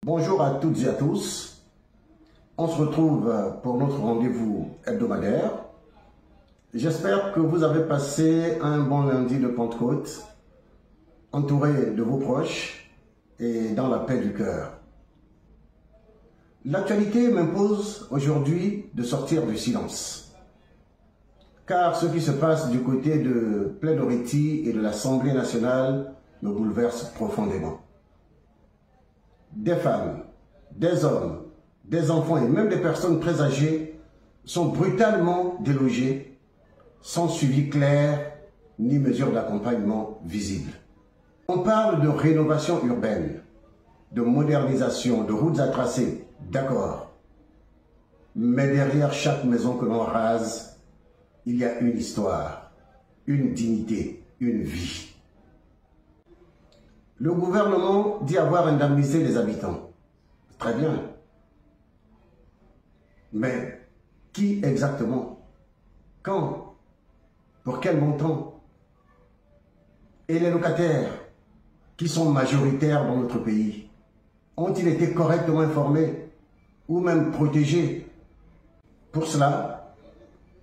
Bonjour à toutes et à tous. On se retrouve pour notre rendez-vous hebdomadaire. J'espère que vous avez passé un bon lundi de Pentecôte, entouré de vos proches et dans la paix du cœur. L'actualité m'impose aujourd'hui de sortir du silence. Car ce qui se passe du côté de Plaine-Oriti et de l'Assemblée nationale me bouleverse profondément. Des femmes, des hommes, des enfants et même des personnes très âgées sont brutalement délogés sans suivi clair ni mesure d'accompagnement visible. On parle de rénovation urbaine, de modernisation, de routes à tracer, d'accord. Mais derrière chaque maison que l'on rase, il y a une histoire, une dignité, une vie. Le gouvernement dit avoir indemnisé les habitants. Très bien. Mais qui exactement? Quand? Pour quel montant? Et les locataires, qui sont majoritaires dans notre pays, ont-ils été correctement informés ou même protégés? Pour cela,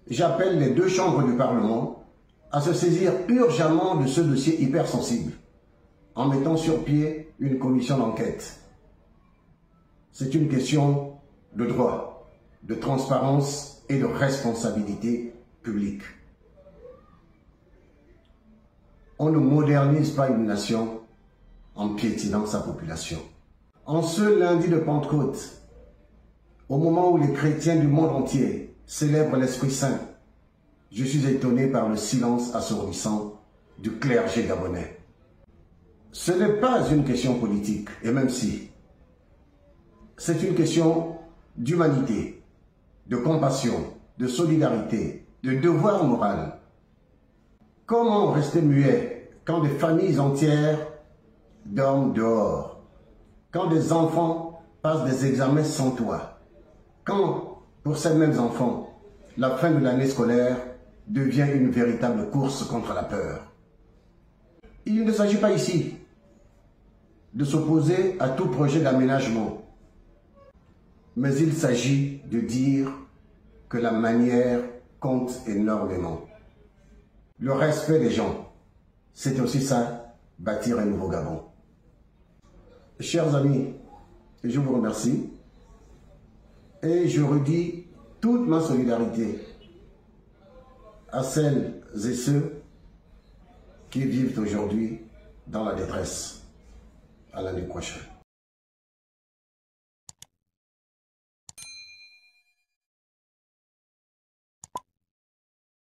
j'appelle les deux chambres du Parlement à se saisir urgemment de ce dossier hypersensible, en mettant sur pied une commission d'enquête. C'est une question de droit, de transparence et de responsabilité publique. On ne modernise pas une nation en piétinant sa population. En ce lundi de Pentecôte, au moment où les chrétiens du monde entier célèbrent l'Esprit Saint, je suis étonné par le silence assourdissant du clergé gabonais. Ce n'est pas une question politique, et même si, c'est une question d'humanité, de compassion, de solidarité, de devoir moral. Comment rester muet quand des familles entières dorment dehors, quand des enfants passent des examens sans toit, quand, pour ces mêmes enfants, la fin de l'année scolaire devient une véritable course contre la peur? Il ne s'agit pas ici de s'opposer à tout projet d'aménagement, mais il s'agit de dire que la manière compte énormément. Le respect des gens, c'est aussi ça, bâtir un nouveau Gabon. Chers amis, je vous remercie et je redis toute ma solidarité à celles et ceux qui vivent aujourd'hui dans la détresse. À l'année prochaine.